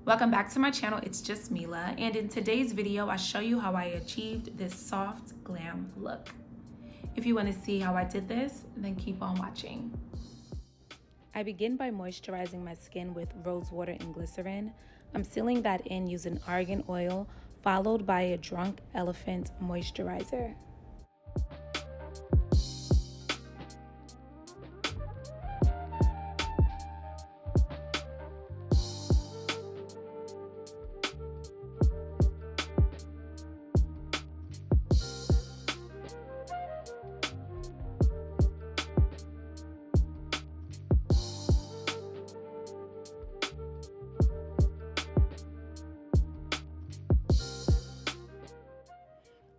Welcome back to my channel. It's JusMeLah, and in today's video I show you how I achieved this soft glam look. If you want to see how I did this, then keep on watching. I begin by moisturizing my skin with rose water and glycerin. I'm sealing that in using argan oil, followed by a Drunk Elephant moisturizer.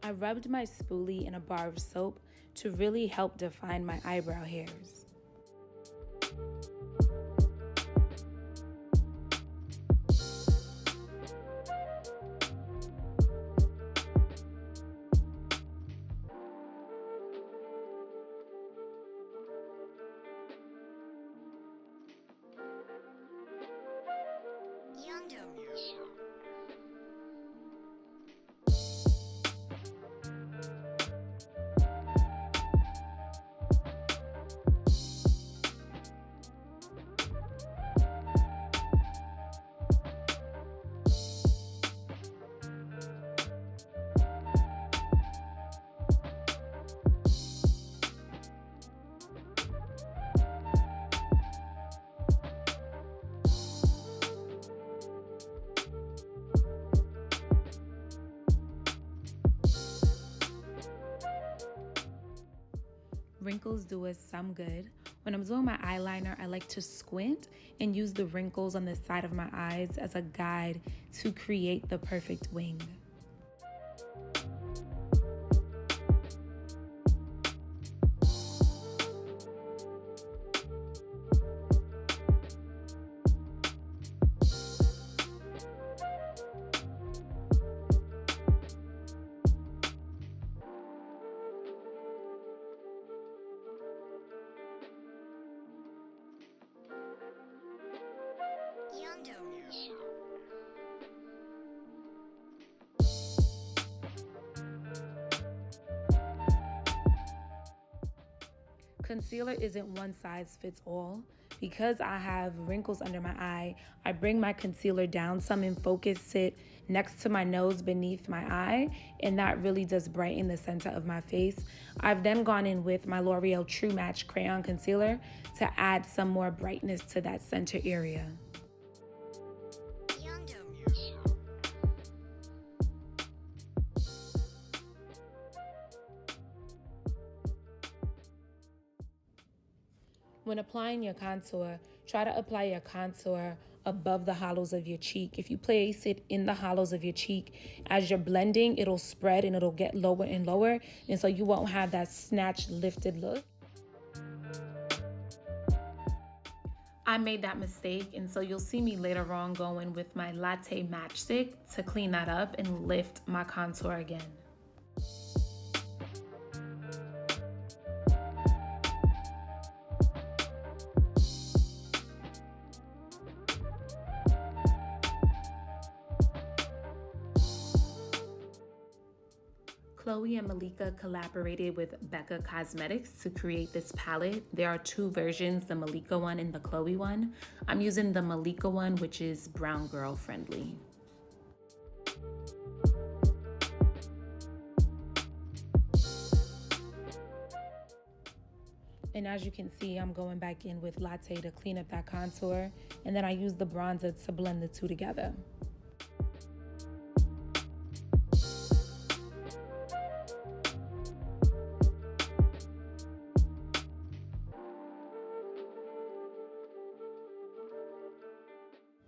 I rubbed my spoolie in a bar of soap to really help define my eyebrow hairs. Yondo. Wrinkles do us some good. When I'm doing my eyeliner, I like to squint and use the wrinkles on the side of my eyes as a guide to create the perfect wing. Yondo. Concealer isn't one size fits all. Because I have wrinkles under my eye, I bring my concealer down some and focus it next to my nose beneath my eye, and that really does brighten the center of my face. I've then gone in with my L'Oreal True Match Crayon Concealer to add some more brightness to that center area. Yondo. When applying your contour, try to apply your contour above the hollows of your cheek. If you place it in the hollows of your cheek, as you're blending, it'll spread and it'll get lower and lower, and so you won't have that snatched, lifted look. I made that mistake, and so you'll see me later on going with my latte matchstick to clean that up and lift my contour again. Chloe and Malika collaborated with Becca Cosmetics to create this palette. There are two versions, the Malika one and the Chloe one. I'm using the Malika one, which is brown girl friendly. And as you can see, I'm going back in with Latte to clean up that contour, and then I use the bronzer to blend the two together.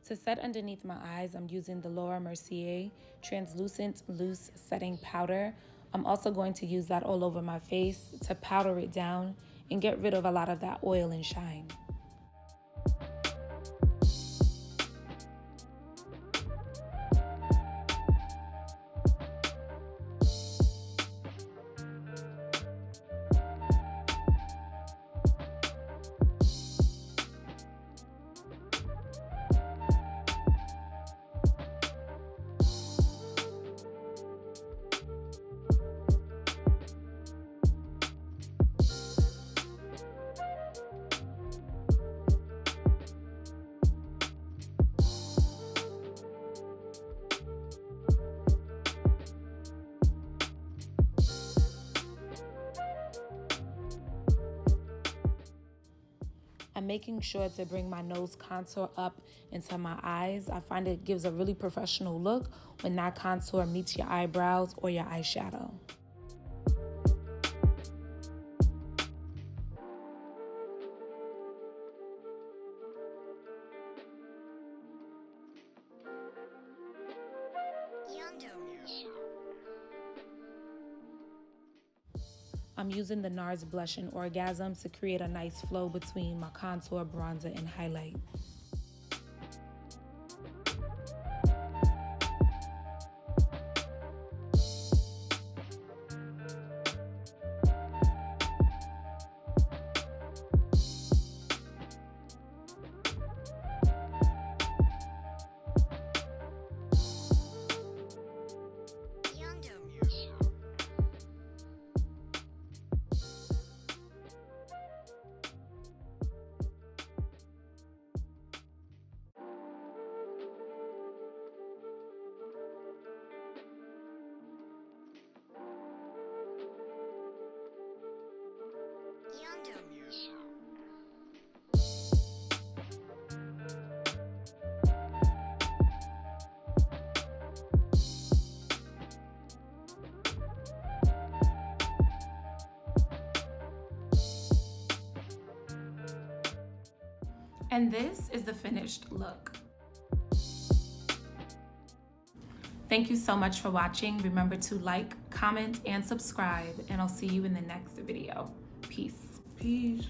To set underneath my eyes, I'm using the Laura Mercier Translucent Loose Setting Powder. I'm also going to use that all over my face to powder it down and get rid of a lot of that oil and shine. I'm making sure to bring my nose contour up into my eyes. I find it gives a really professional look when that contour meets your eyebrows or your eyeshadow. Yondo. I'm using the NARS blush in Orgasm to create a nice flow between my contour, bronzer, and highlight. And this is the finished look. Thank you so much for watching. Remember to like, comment, and subscribe, and I'll see you in the next video. Peace. Peace.